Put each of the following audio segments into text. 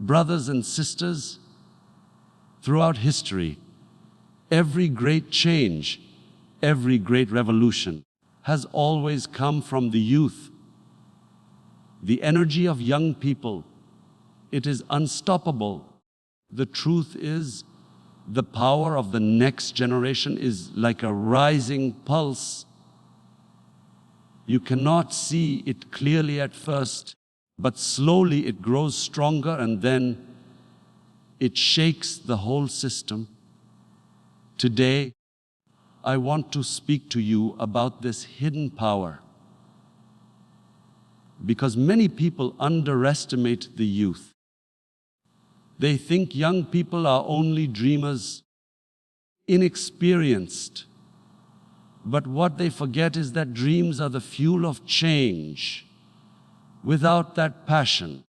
Brothers and sisters, throughout history, every great change, every great revolution has always come from the youth. The energy of young people, it is unstoppable. The truth is, the power of the next generation is like a rising pulse. You cannot see it clearly at first, but slowly it grows stronger and then it shakes the whole system. Today, I want to speak to you about this hidden power, because many people underestimate the youth. They think young people are only dreamers, inexperienced. But what they forget is that dreams are the fuel of change. Without that passion,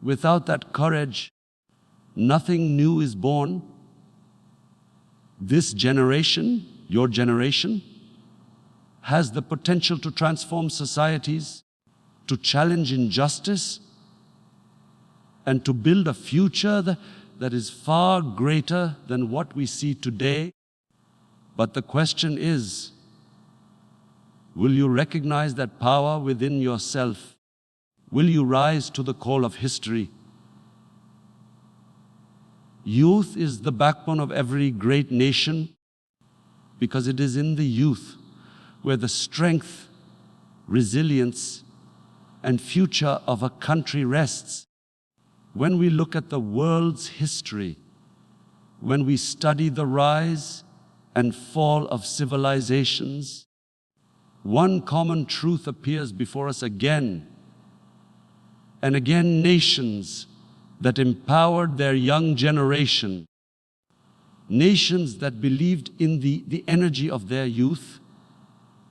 without that courage, nothing new is born. This generation, your generation, has the potential to transform societies, to challenge injustice, and to build a future that is far greater than what we see today. But the question is, will you recognize that power within yourself? Will you rise to the call of history? Youth is the backbone of every great nation, because it is in the youth where the strength, resilience, and future of a country rests. When we look at the world's history, when we study the rise and fall of civilizations, one common truth appears before us again and again. Nations that empowered their young generation, nations that believed in the energy of their youth,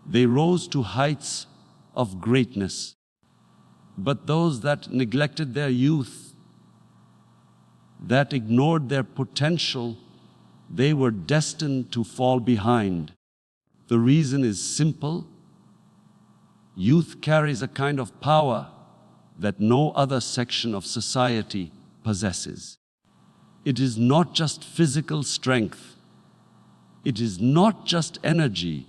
they rose to heights of greatness. But those that neglected their youth, that ignored their potential, they were destined to fall behind. The reason is simple. Youth carries a kind of power that no other section of society possesses. It is not just physical strength. It is not just energy.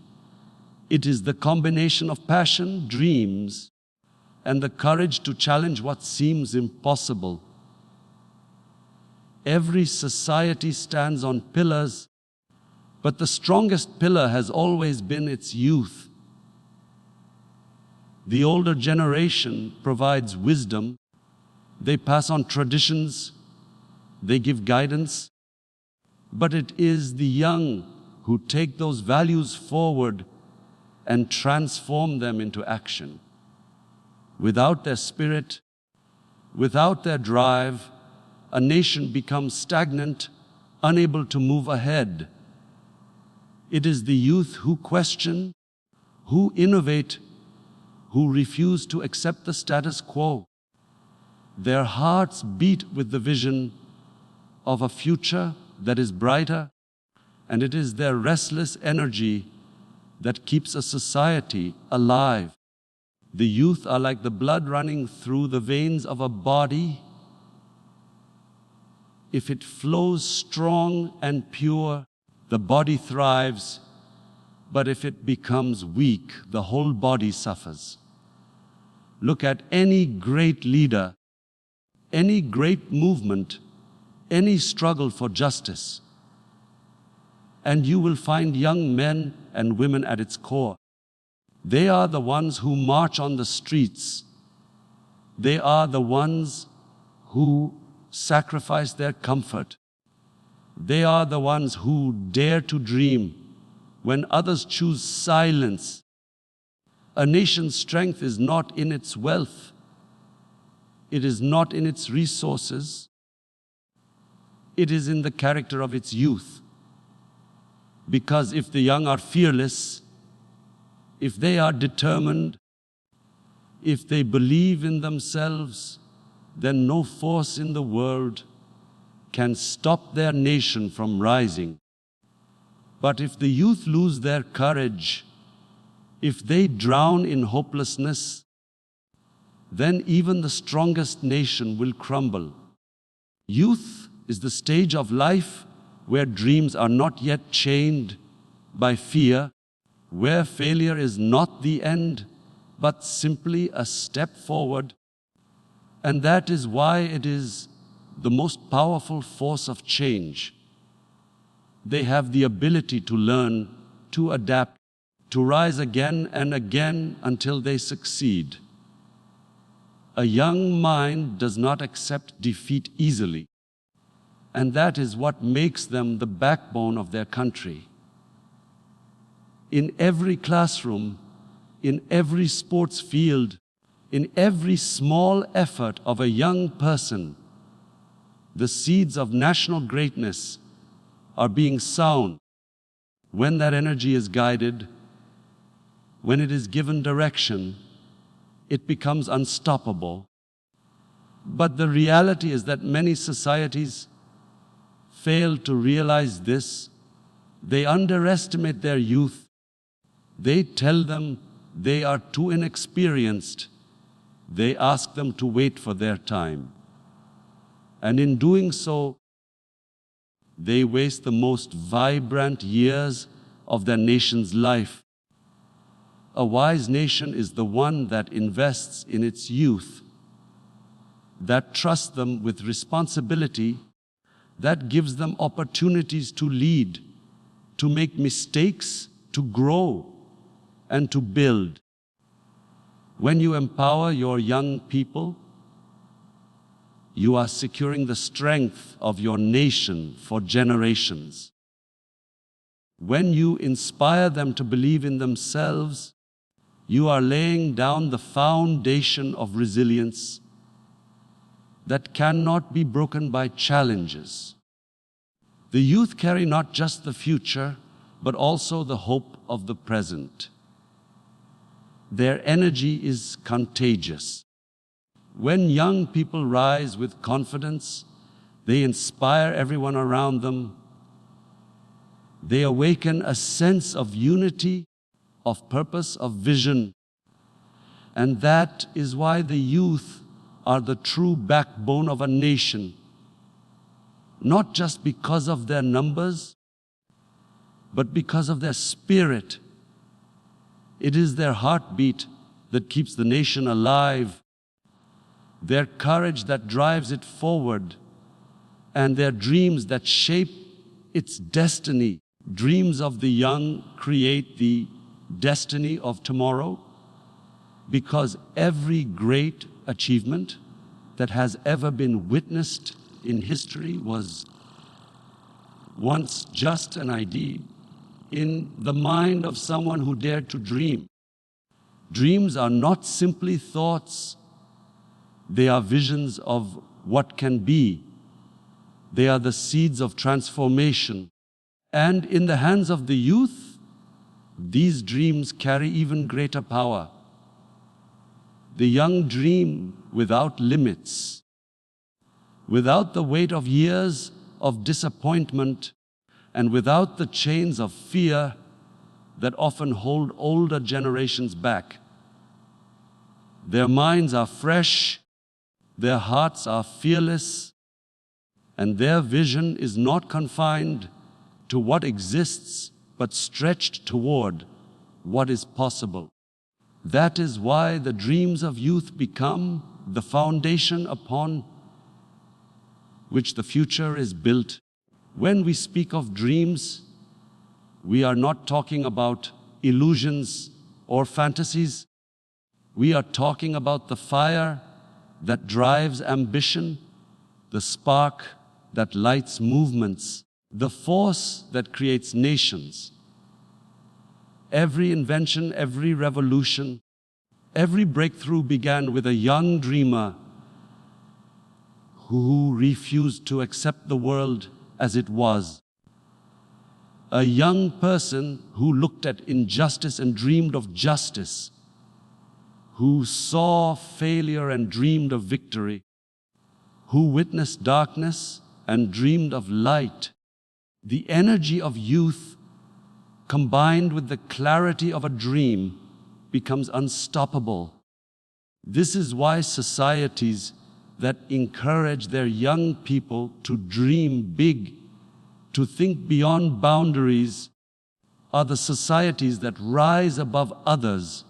It is the combination of passion, dreams, and the courage to challenge what seems impossible. Every society stands on pillars, but the strongest pillar has always been its youth. The older generation provides wisdom. They pass on traditions. They give guidance. But it is the young who take those values forward and transform them into action. Without their spirit, without their drive, a nation becomes stagnant, unable to move ahead. It is the youth who question, who innovate, who refuse to accept the status quo. Their hearts beat with the vision of a future that is brighter, and it is their restless energy that keeps a society alive. The youth are like the blood running through the veins of a body. If it flows strong and pure, the body thrives. But if it becomes weak, the whole body suffers. Look at any great leader, any great movement, any struggle for justice, and you will find young men and women at its core. They are the ones who march on the streets. They are the ones who sacrifice their comfort. They are the ones who dare to dream when others choose silence. A nation's strength is not in its wealth. It is not in its resources. It is in the character of its youth. Because if the young are fearless, if they are determined, if they believe in themselves, then no force in the world can stop their nation from rising. But if the youth lose their courage, if they drown in hopelessness, then even the strongest nation will crumble. Youth is the stage of life where dreams are not yet chained by fear, where failure is not the end, but simply a step forward. And that is why it is the most powerful force of change. They have the ability to learn, to adapt, to rise again and again until they succeed. A young mind does not accept defeat easily, and that is what makes them the backbone of their country. In every classroom, in every sports field, in every small effort of a young person, the seeds of national greatness are being sown. When that energy is guided, when it is given direction, it becomes unstoppable. But the reality is that many societies fail to realize this. They underestimate their youth. They tell them they are too inexperienced. They ask them to wait for their time. And in doing so, they waste the most vibrant years of their nation's life. A wise nation is the one that invests in its youth, that trusts them with responsibility, that gives them opportunities to lead, to make mistakes, to grow, and to build. When you empower your young people, you are securing the strength of your nation for generations. When you inspire them to believe in themselves, you are laying down the foundation of resilience that cannot be broken by challenges. The youth carry not just the future, but also the hope of the present. Their energy is contagious. When young people rise with confidence, they inspire everyone around them. They awaken a sense of unity, of purpose, of vision. And that is why the youth are the true backbone of a nation. Not just because of their numbers, but because of their spirit. It is their heartbeat that keeps the nation alive, their courage that drives it forward, and their dreams that shape its destiny. Dreams of the young create the destiny of tomorrow, because every great achievement that has ever been witnessed in history was once just an idea in the mind of someone who dared to dream. Dreams are not simply thoughts. They are visions of what can be. They are the seeds of transformation. And in the hands of the youth, these dreams carry even greater power. The young dream without limits, without the weight of years of disappointment, and without the chains of fear that often hold older generations back. Their minds are fresh, their hearts are fearless, and their vision is not confined to what exists, but stretched toward what is possible. That is why the dreams of youth become the foundation upon which the future is built. When we speak of dreams, we are not talking about illusions or fantasies. We are talking about the fire that drives ambition, the spark that lights movements, the force that creates nations. Every invention, every revolution, every breakthrough began with a young dreamer who refused to accept the world as it was. A young person who looked at injustice and dreamed of justice, who saw failure and dreamed of victory, who witnessed darkness and dreamed of light. The energy of youth, combined with the clarity of a dream, becomes unstoppable. This is why societies that encourage their young people to dream big, to think beyond boundaries, are the societies that rise above others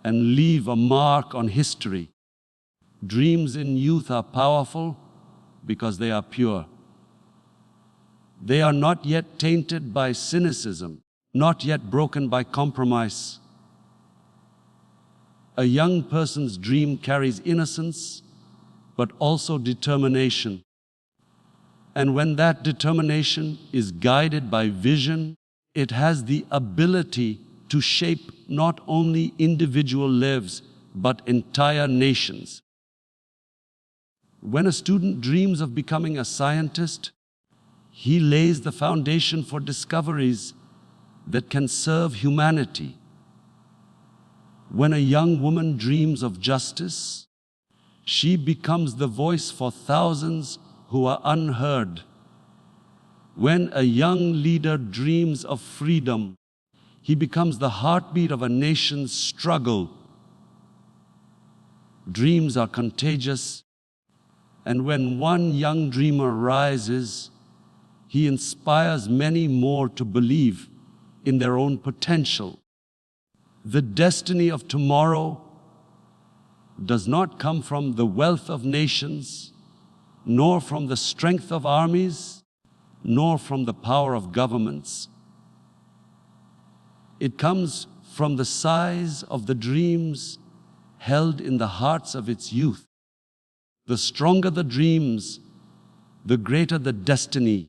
and leave a mark on history. Dreams in youth are powerful because they are pure. They are not yet tainted by cynicism, not yet broken by compromise. A young person's dream carries innocence, but also determination. And when that determination is guided by vision, it has the ability to shape not only individual lives, but entire nations. When a student dreams of becoming a scientist, he lays the foundation for discoveries that can serve humanity. When a young woman dreams of justice, she becomes the voice for thousands who are unheard. When a young leader dreams of freedom, he becomes the heartbeat of a nation's struggle. Dreams are contagious, and when one young dreamer rises, he inspires many more to believe in their own potential. The destiny of tomorrow does not come from the wealth of nations, nor from the strength of armies, nor from the power of governments. It comes from the size of the dreams held in the hearts of its youth. The stronger the dreams, the greater the destiny.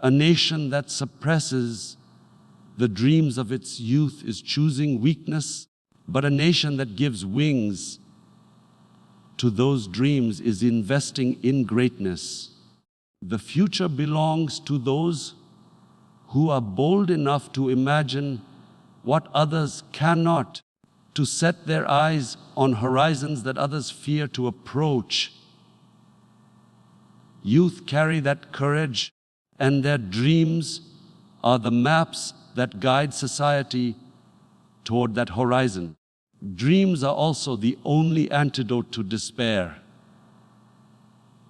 A nation that suppresses the dreams of its youth is choosing weakness, but a nation that gives wings to those dreams is investing in greatness. The future belongs to those who are bold enough to imagine what others cannot, to set their eyes on horizons that others fear to approach. Youth carry that courage, and their dreams are the maps that guide society toward that horizon. Dreams are also the only antidote to despair.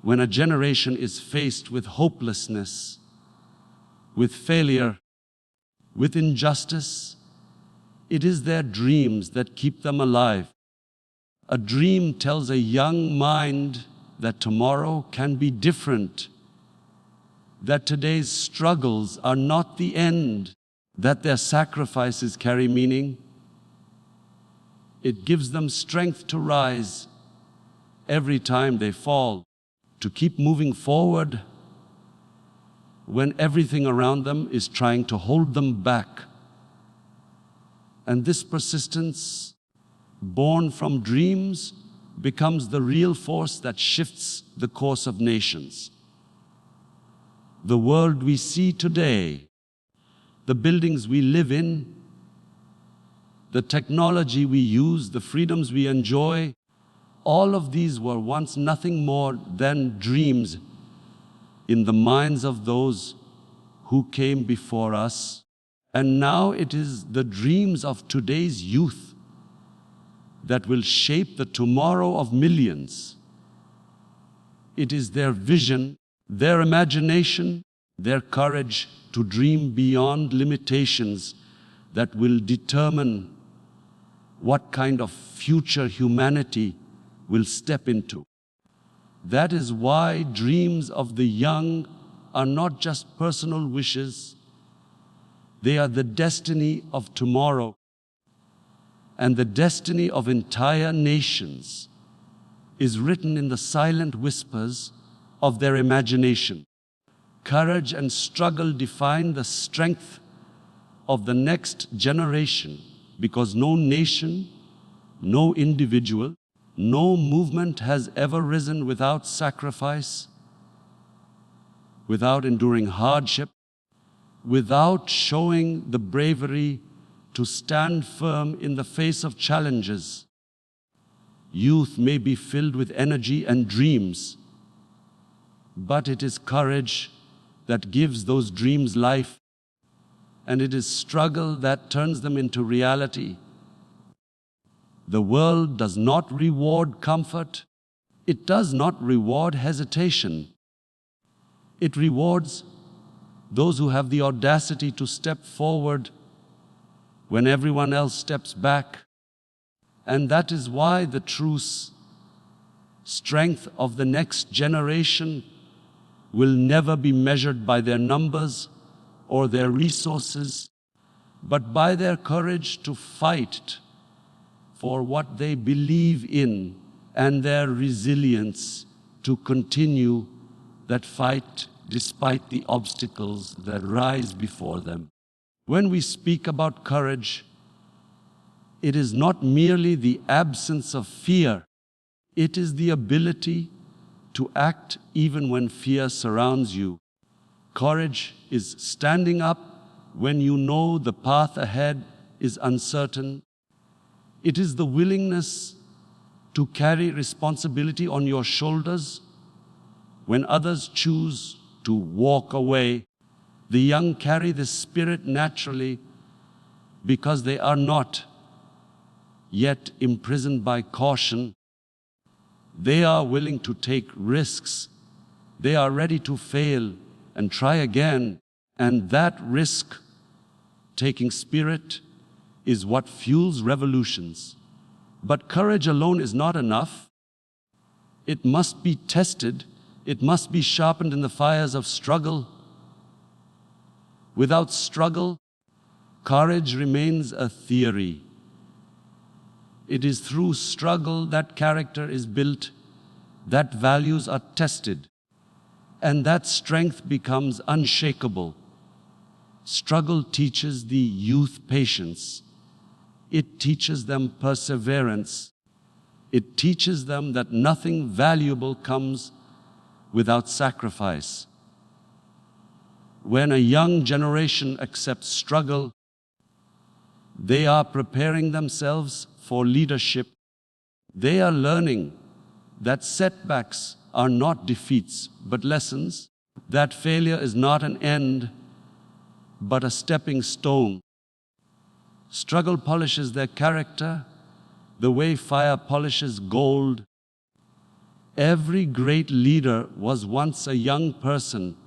When a generation is faced with hopelessness, with failure, with injustice, it is their dreams that keep them alive. A dream tells a young mind that tomorrow can be different, that today's struggles are not the end, that their sacrifices carry meaning. It gives them strength to rise every time they fall, to keep moving forward when everything around them is trying to hold them back. And this persistence, born from dreams, becomes the real force that shifts the course of nations. The world we see today, the buildings we live in, the technology we use, the freedoms we enjoy, all of these were once nothing more than dreams in the minds of those who came before us. And now it is the dreams of today's youth that will shape the tomorrow of millions. It is their vision, their imagination, their courage to dream beyond limitations that will determine what kind of future humanity will step into. That is why dreams of the young are not just personal wishes, they are the destiny of tomorrow and the destiny of entire nations is written in the silent whispers of their imagination. Courage and struggle define the strength of the next generation because no nation, no individual, no movement has ever risen without sacrifice, without enduring hardship, without showing the bravery to stand firm in the face of challenges. Youth may be filled with energy and dreams, but it is courage that gives those dreams life, and it is struggle that turns them into reality. The world does not reward comfort, It does not reward hesitation. It rewards those who have the audacity to step forward when everyone else steps back. And that is why the true strength of the next generation will never be measured by their numbers or their resources, but by their courage to fight for what they believe in and their resilience to continue that fight despite the obstacles that rise before them. When we speak about courage, it is not merely the absence of fear, it is the ability to act even when fear surrounds you. Courage is standing up when you know the path ahead is uncertain. It is the willingness to carry responsibility on your shoulders when others choose to walk away. The young carry this spirit naturally because they are not yet imprisoned by caution. They are willing to take risks. They are ready to fail and try again. And that risk-taking spirit is what fuels revolutions. But courage alone is not enough. It must be tested. It must be sharpened in the fires of struggle. Without struggle, courage remains a theory. It is through struggle that character is built, that values are tested, and that strength becomes unshakable. Struggle teaches the youth patience. It teaches them perseverance. It teaches them that nothing valuable comes without sacrifice. When a young generation accepts struggle, they are preparing themselves for leadership. They are learning that setbacks are not defeats, but lessons, that failure is not an end, but a stepping stone. Struggle polishes their character the way fire polishes gold. Every great leader was once a young person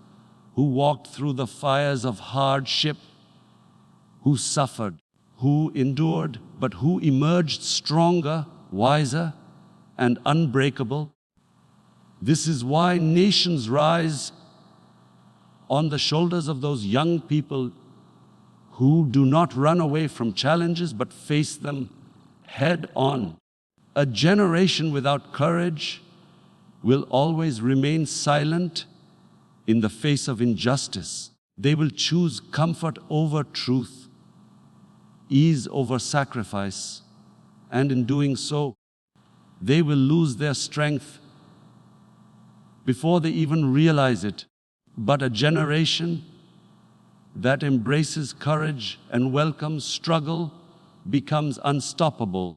who walked through the fires of hardship, who suffered, who endured, but who emerged stronger, wiser, and unbreakable. This is why nations rise on the shoulders of those young people who do not run away from challenges but face them head on. A generation without courage will always remain silent in the face of injustice. They will choose comfort over truth, ease over sacrifice, and in doing so, they will lose their strength before they even realize it. But a generation that embraces courage and welcomes struggle becomes unstoppable.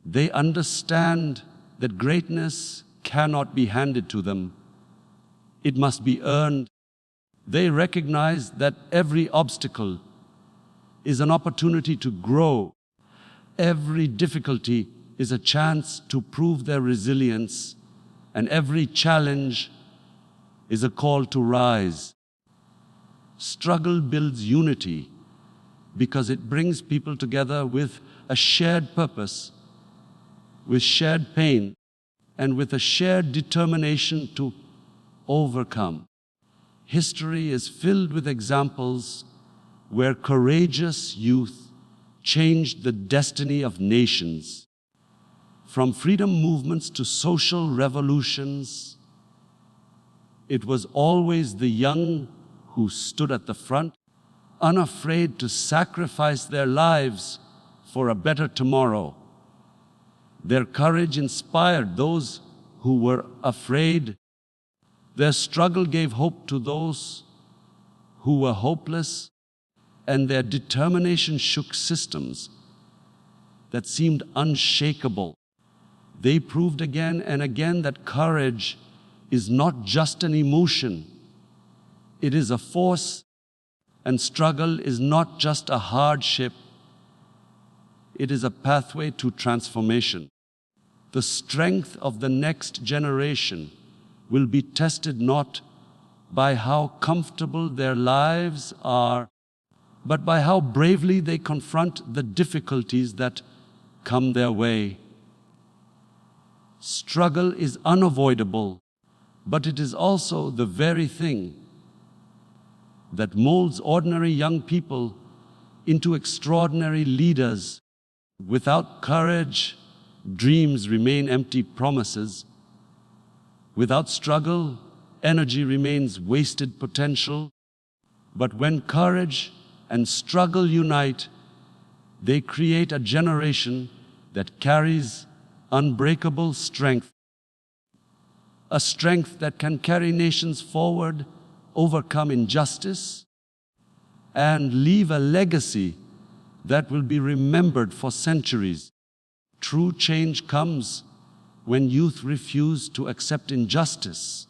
They understand that greatness cannot be handed to them. It must be earned. They recognize that every obstacle is an opportunity to grow. Every difficulty is a chance to prove their resilience, and every challenge is a call to rise. Struggle builds unity because it brings people together with a shared purpose, with shared pain, and with a shared determination to overcome. History is filled with examples where courageous youth changed the destiny of nations. From freedom movements to social revolutions, it was always the young who stood at the front, unafraid to sacrifice their lives for a better tomorrow. Their courage inspired those who were afraid. Their struggle gave hope to those who were hopeless, and their determination shook systems that seemed unshakable. They proved again and again that courage is not just an emotion, it is a force, and struggle is not just a hardship, it is a pathway to transformation. The strength of the next generation will be tested not by how comfortable their lives are, but by how bravely they confront the difficulties that come their way. Struggle is unavoidable, but it is also the very thing that molds ordinary young people into extraordinary leaders. Without courage, dreams remain empty promises. Without struggle, energy remains wasted potential. But when courage and struggle unite, they create a generation that carries unbreakable strength. A strength that can carry nations forward, overcome injustice, and leave a legacy that will be remembered for centuries. True change comes when youth refuse to accept injustice,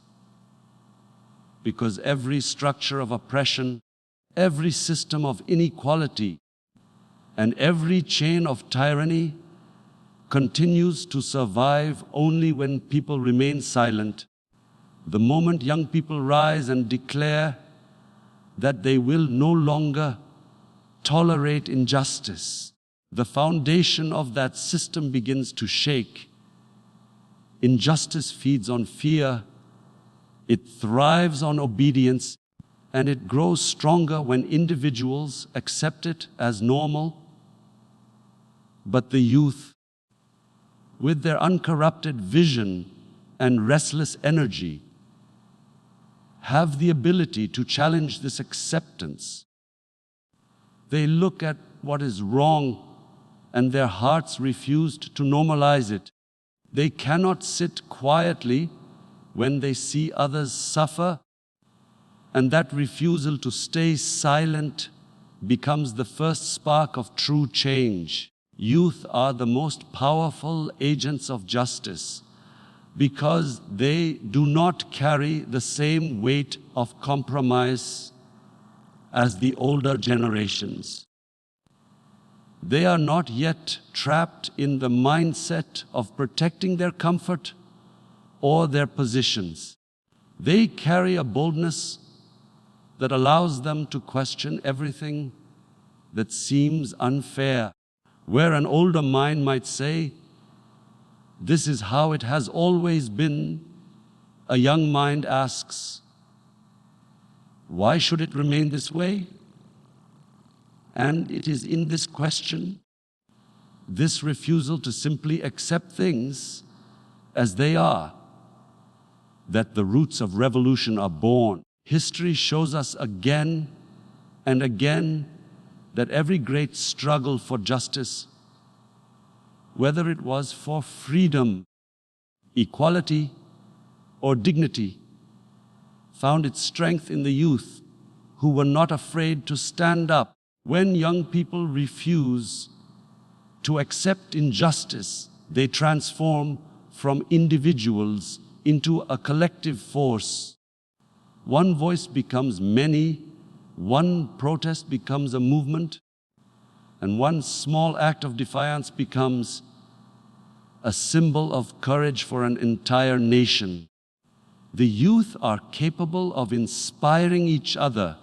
because every structure of oppression, every system of inequality, and every chain of tyranny continues to survive only when people remain silent. The moment young people rise and declare that they will no longer tolerate injustice, the foundation of that system begins to shake. Injustice feeds on fear, it thrives on obedience, and it grows stronger when individuals accept it as normal. But the youth, with their uncorrupted vision and restless energy, have the ability to challenge this acceptance. They look at what is wrong and their hearts refuse to normalize it. They cannot sit quietly when they see others suffer, and that refusal to stay silent becomes the first spark of true change. Youth are the most powerful agents of justice because they do not carry the same weight of compromise as the older generations. They are not yet trapped in the mindset of protecting their comfort or their positions. They carry a boldness that allows them to question everything that seems unfair. Where an older mind might say, "This is how it has always been," a young mind asks, "Why should it remain this way?" And it is in this question, this refusal to simply accept things as they are, that the roots of revolution are born. History shows us again and again that every great struggle for justice, whether it was for freedom, equality, or dignity, found its strength in the youth who were not afraid to stand up. When young people refuse to accept injustice, they transform from individuals into a collective force. One voice becomes many, one protest becomes a movement, and one small act of defiance becomes a symbol of courage for an entire nation. The youth are capable of inspiring each other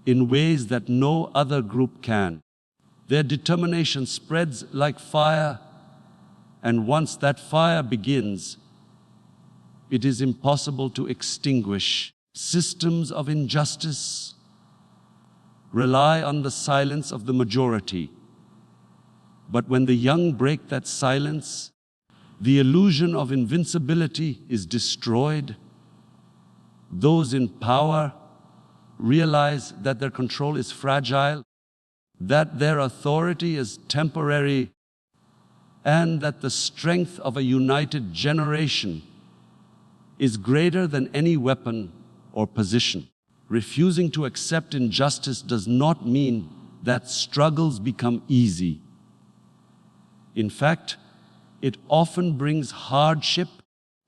in ways that no other group can. Their determination spreads like fire, and once that fire begins, it is impossible to extinguish. Systems of injustice rely on the silence of the majority. But when the young break that silence, the illusion of invincibility is destroyed. Those in power realize that their control is fragile, that their authority is temporary, and that the strength of a united generation is greater than any weapon or position. Refusing to accept injustice does not mean that struggles become easy. In fact, it often brings hardship,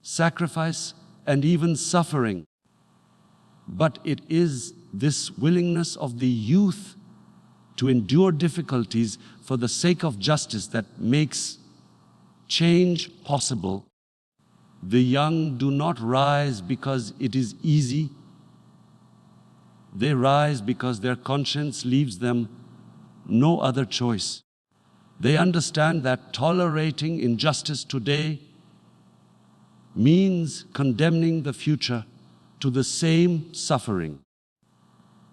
sacrifice, and even suffering. But it is this willingness of the youth to endure difficulties for the sake of justice that makes change possible. The young do not rise because it is easy. They rise because their conscience leaves them no other choice. They understand that tolerating injustice today means condemning the future to the same suffering.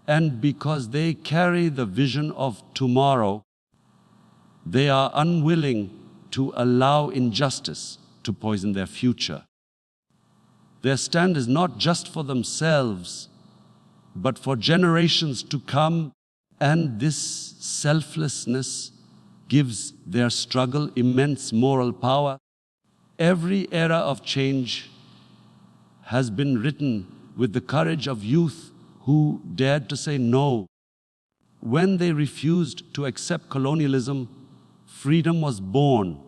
And because they carry the vision of tomorrow, they are unwilling to allow injustice to poison their future. Their stand is not just for themselves, but for generations to come, and this selflessness gives their struggle immense moral power. Every era of change has been written with the courage of youth who dared to say no. When they refused to accept colonialism, freedom was born.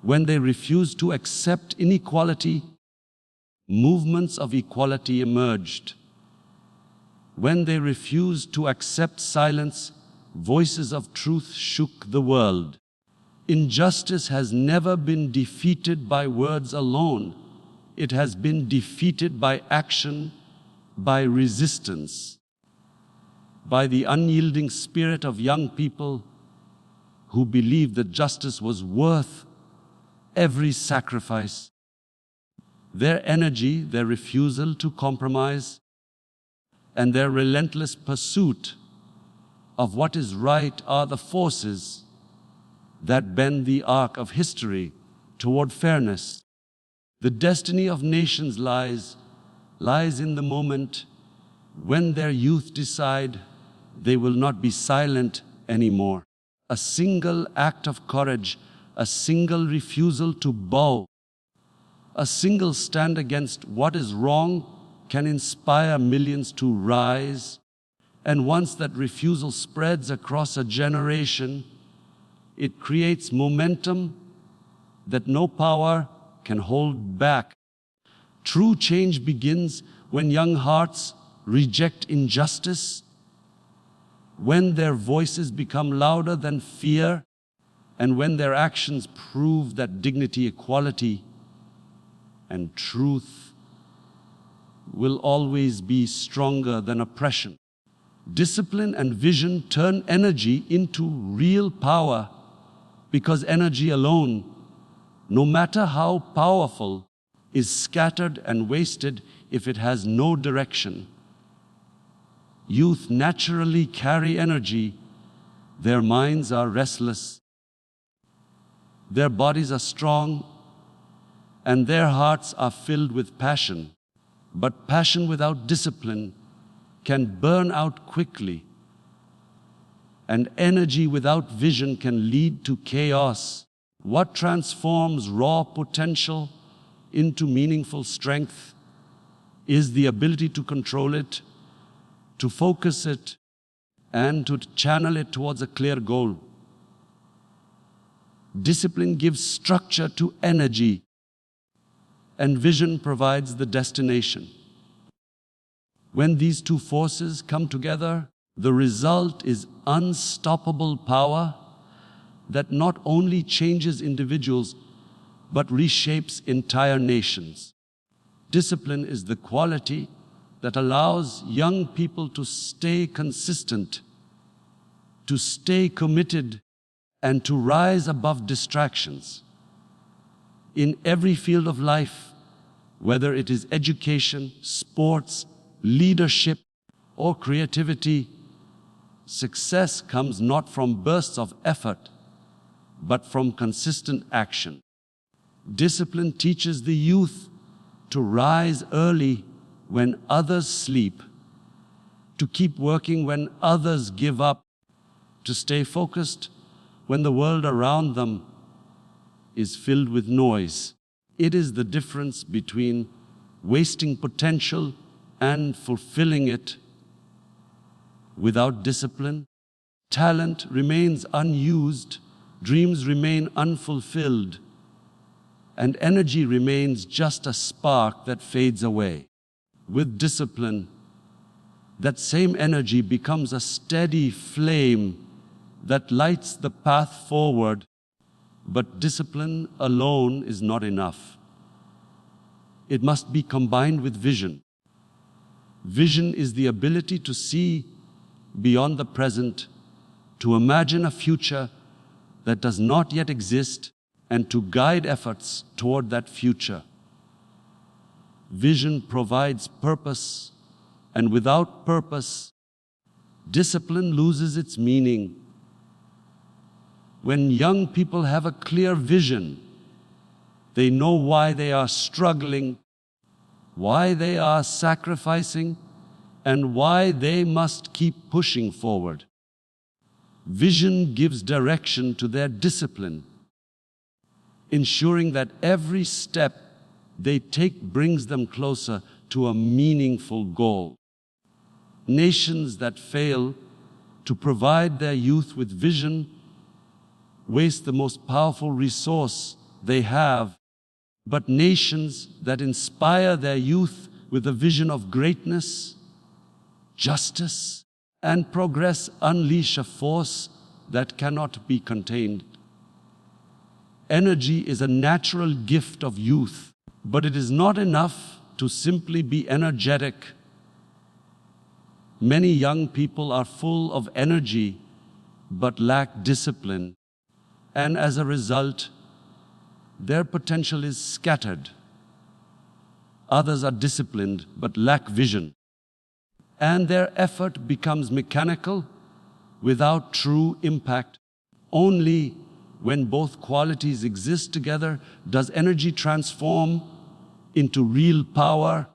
When they refused to accept inequality, movements of equality emerged. When they refused to accept silence, voices of truth shook the world. Injustice has never been defeated by words alone. It has been defeated by action, by resistance, by the unyielding spirit of young people who believed that justice was worth every sacrifice. Their energy, their refusal to compromise, and their relentless pursuit of what is right are the forces that bend the arc of history toward fairness. The destiny of nations lies in the moment when their youth decide they will not be silent anymore. A single act of courage, a single refusal to bow, a single stand against what is wrong can inspire millions to rise. And once that refusal spreads across a generation, it creates momentum that no power can hold back. True change begins when young hearts reject injustice, when their voices become louder than fear, and when their actions prove that dignity, equality, and truth will always be stronger than oppression. Discipline and vision turn energy into real power, because energy alone, no matter how powerful, is scattered and wasted if it has no direction. Youth naturally carry energy. Their minds are restless. Their bodies are strong, and their hearts are filled with passion. But passion without discipline can burn out quickly, and energy without vision can lead to chaos. What transforms raw potential into meaningful strength is the ability to control it, to focus it, and to channel it towards a clear goal. Discipline gives structure to energy, and vision provides the destination. When these two forces come together, the result is unstoppable power that not only changes individuals, but reshapes entire nations. Discipline is the quality that allows young people to stay consistent, to stay committed, and to rise above distractions. In every field of life, whether it is education, sports, leadership, or creativity, success comes not from bursts of effort, but from consistent action. Discipline teaches the youth to rise early when others sleep, to keep working when others give up, to stay focused when the world around them is filled with noise. It is the difference between wasting potential and fulfilling it. Without discipline, talent remains unused, dreams remain unfulfilled, and energy remains just a spark that fades away. With discipline, that same energy becomes a steady flame that lights the path forward. But discipline alone is not enough. It must be combined with vision. Vision is the ability to see beyond the present, to imagine a future that does not yet exist, and to guide efforts toward that future. Vision provides purpose, and without purpose, discipline loses its meaning. When young people have a clear vision, they know why they are struggling, why they are sacrificing, and why they must keep pushing forward. Vision gives direction to their discipline, ensuring that every step they take brings them closer to a meaningful goal. Nations that fail to provide their youth with vision waste the most powerful resource they have, but nations that inspire their youth with a vision of greatness, justice, and progress unleash a force that cannot be contained. Energy is a natural gift of youth, but it is not enough to simply be energetic. Many young people are full of energy but lack discipline, and as a result, their potential is scattered. Others are disciplined but lack vision, and their effort becomes mechanical without true impact. Only when both qualities exist together does energy transform into real power.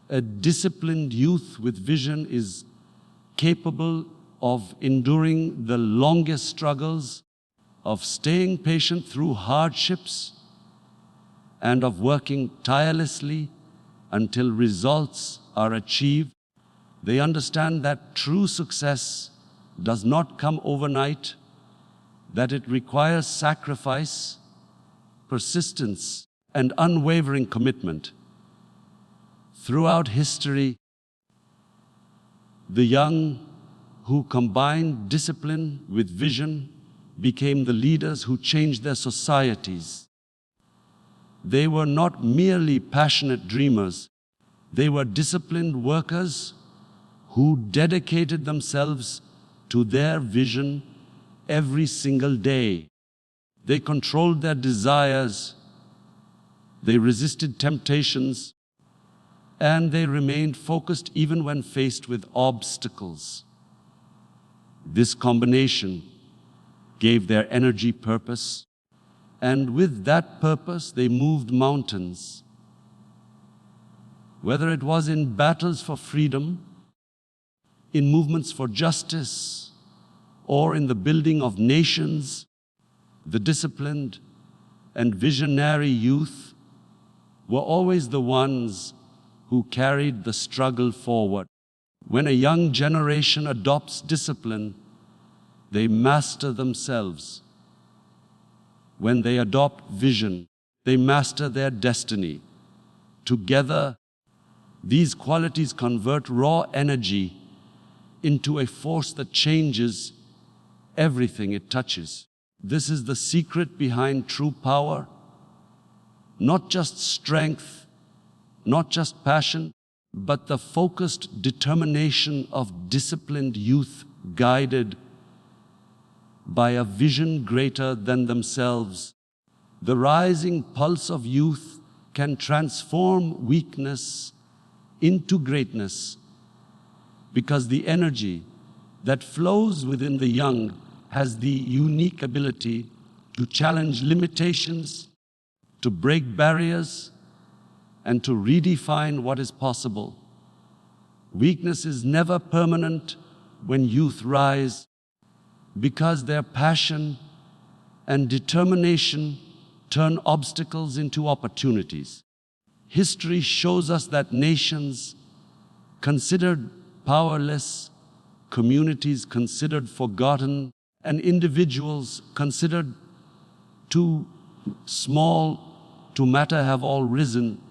A disciplined youth with vision is capable of enduring the longest struggles, of staying patient through hardships, and of working tirelessly until results are achieved. They understand that true success does not come overnight, that it requires sacrifice, persistence, and unwavering commitment. Throughout history, the young who combined discipline with vision became the leaders who changed their societies. They were not merely passionate dreamers. They were disciplined workers who dedicated themselves to their vision every single day. They controlled their desires, they resisted temptations, and they remained focused even when faced with obstacles. This combination gave their energy purpose, and with that purpose they moved mountains. Whether it was in battles for freedom, in movements for justice, or in the building of nations, the disciplined and visionary youth were always the ones who carried the struggle forward. When a young generation adopts discipline, they master themselves. When they adopt vision, they master their destiny. Together, these qualities convert raw energy into a force that changes everything it touches. This is the secret behind true power. Not just strength, not just passion, but the focused determination of disciplined youth guided by a vision greater than themselves. The rising pulse of youth can transform weakness into greatness, because the energy that flows within the young has the unique ability to challenge limitations, to break barriers, and to redefine what is possible. Weakness is never permanent when youth rise, because their passion and determination turn obstacles into opportunities. History shows us that nations considered powerless, communities considered forgotten, and individuals considered too small to matter have all risen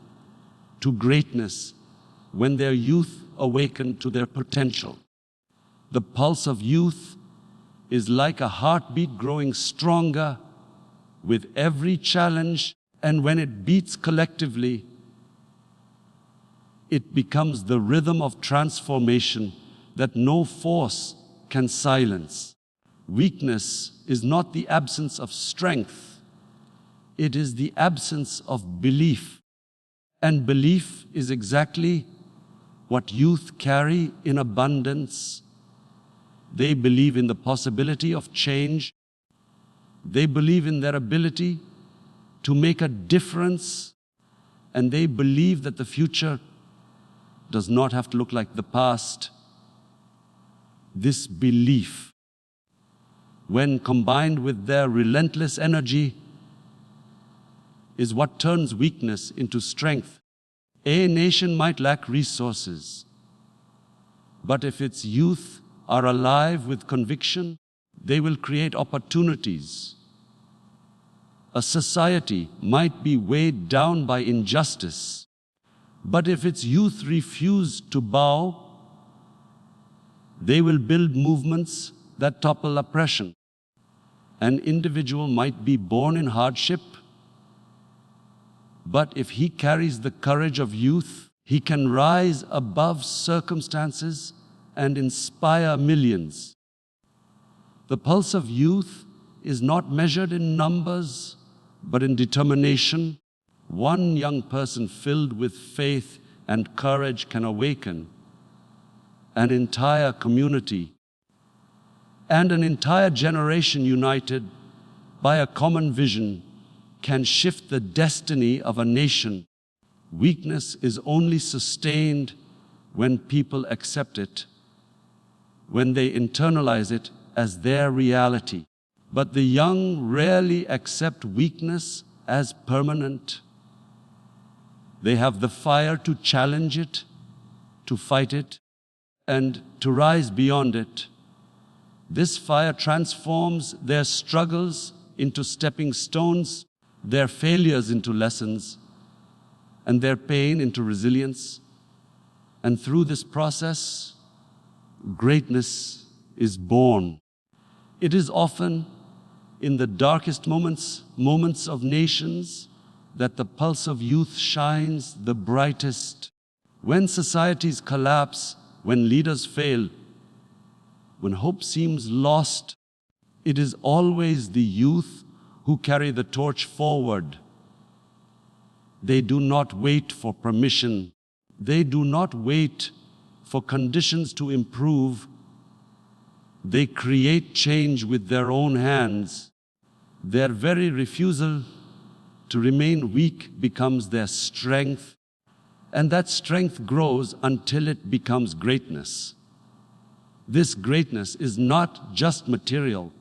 to greatness when their youth awakened to their potential. The pulse of youth is like a heartbeat growing stronger with every challenge, and when it beats collectively, it becomes the rhythm of transformation that no force can silence. Weakness is not the absence of strength, it is the absence of belief. And belief is exactly what youth carry in abundance. They believe in the possibility of change. They believe in their ability to make a difference. And they believe that the future does not have to look like the past. This belief, when combined with their relentless energy, is what turns weakness into strength. A nation might lack resources, but if its youth are alive with conviction, they will create opportunities. A society might be weighed down by injustice, but if its youth refuse to bow, they will build movements that topple oppression. An individual might be born in hardship, but if he carries the courage of youth, he can rise above circumstances and inspire millions. The pulse of youth is not measured in numbers, but in determination. One young person filled with faith and courage can awaken an entire community and an entire generation united by a common vision can shift the destiny of a nation. Weakness is only sustained when people accept it, when they internalize it as their reality. But the young rarely accept weakness as permanent. They have the fire to challenge it, to fight it, and to rise beyond it. This fire transforms their struggles into stepping stones, their failures into lessons, and their pain into resilience. And through this process, greatness is born. It is often in the darkest moments of nations, that the pulse of youth shines the brightest. When societies collapse, when leaders fail, when hope seems lost, it is always the youth who carry the torch forward. They do not wait for permission. They do not wait for conditions to improve. They create change with their own hands. Their very refusal to remain weak becomes their strength, and that strength grows until it becomes greatness. This greatness is not just material.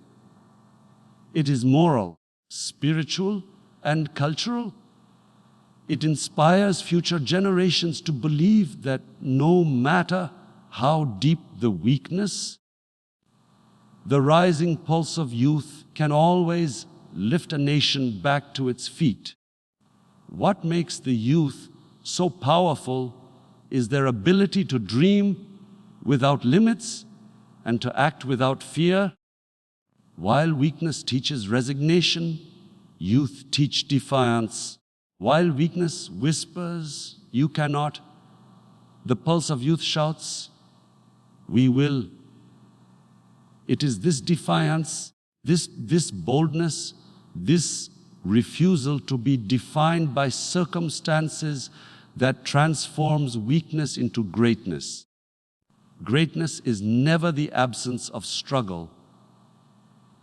It is moral, spiritual, and cultural. It inspires future generations to believe that no matter how deep the weakness, the rising pulse of youth can always lift a nation back to its feet. What makes the youth so powerful is their ability to dream without limits and to act without fear. While weakness teaches resignation, youth teach defiance. While weakness whispers, "You cannot," the pulse of youth shouts, "We will." It is this defiance, this boldness, this refusal to be defined by circumstances that transforms weakness into greatness. Greatness is never the absence of struggle.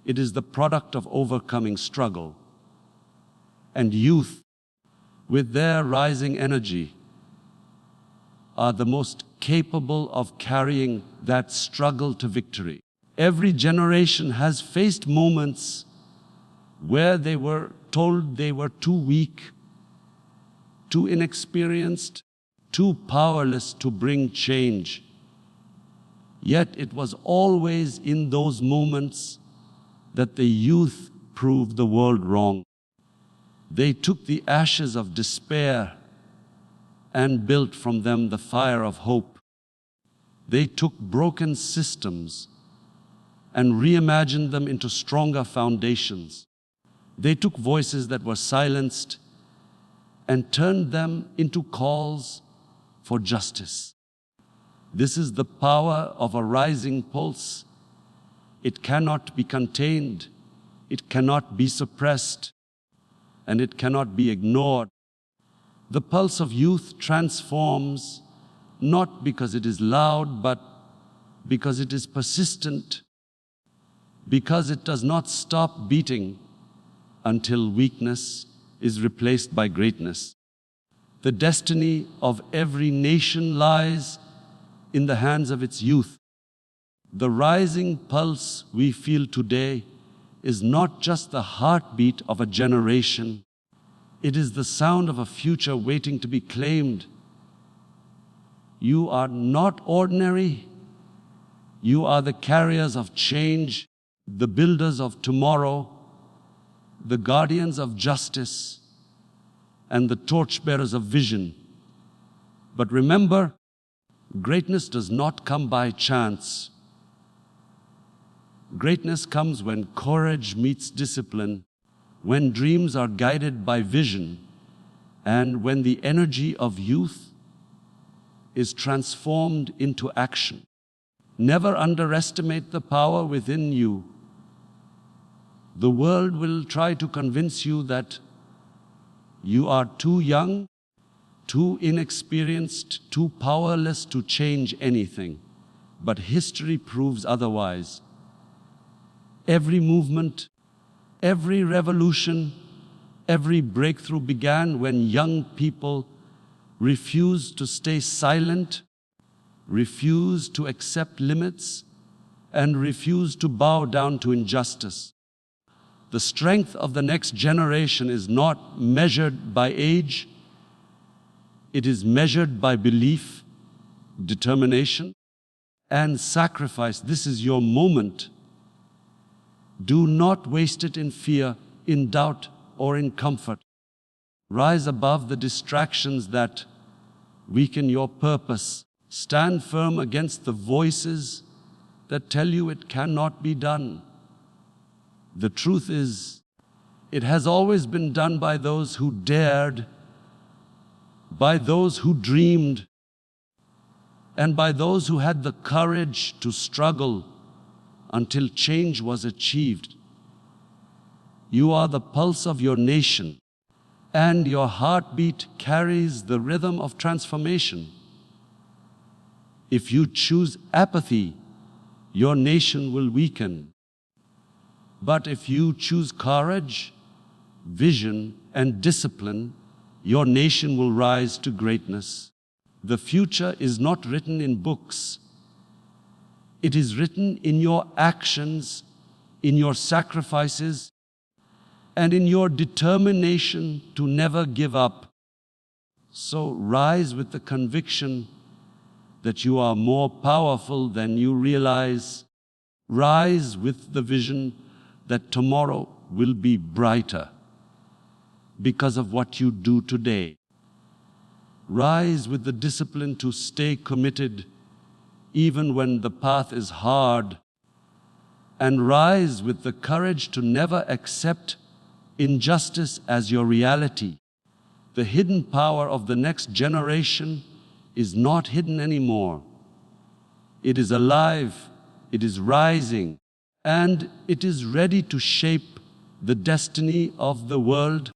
It is the product of overcoming struggle. And youth, with their rising energy, are the most capable of carrying that struggle to victory. Every generation has faced moments where they were told they were too weak, too inexperienced, too powerless to bring change. Yet it was always in those moments that the youth proved the world wrong. They took the ashes of despair and built from them the fire of hope. They took broken systems and reimagined them into stronger foundations. They took voices that were silenced and turned them into calls for justice. This is the power of a rising pulse. It cannot be contained, it cannot be suppressed, and it cannot be ignored. The pulse of youth transforms not because it is loud, but because it is persistent, because it does not stop beating until weakness is replaced by greatness. The destiny of every nation lies in the hands of its youth. The rising pulse we feel today is not just the heartbeat of a generation. It is the sound of a future waiting to be claimed. You are not ordinary. You are the carriers of change, the builders of tomorrow, the guardians of justice, and the torchbearers of vision. But remember, greatness does not come by chance. Greatness comes when courage meets discipline, when dreams are guided by vision, and when the energy of youth is transformed into action. Never underestimate the power within you. The world will try to convince you that you are too young, too inexperienced, too powerless to change anything. But history proves otherwise. Every movement, every revolution, every breakthrough began when young people refused to stay silent, refused to accept limits, and refused to bow down to injustice. The strength of the next generation is not measured by age, it is measured by belief, determination, and sacrifice. This is your moment. Do not waste it in fear, in doubt, or in comfort. Rise above the distractions that weaken your purpose. Stand firm against the voices that tell you it cannot be done. The truth is, it has always been done by those who dared, by those who dreamed, and by those who had the courage to struggle until change was achieved. You are the pulse of your nation, and your heartbeat carries the rhythm of transformation. If you choose apathy, your nation will weaken. But if you choose courage, vision, and discipline, your nation will rise to greatness. The future is not written in books. It is written in your actions, in your sacrifices, and in your determination to never give up. So rise with the conviction that you are more powerful than you realize. Rise with the vision that tomorrow will be brighter because of what you do today. Rise with the discipline to stay committed even when the path is hard, and rise with the courage to never accept injustice as your reality. The hidden power of the next generation is not hidden anymore. It is alive, it is rising, and it is ready to shape the destiny of the world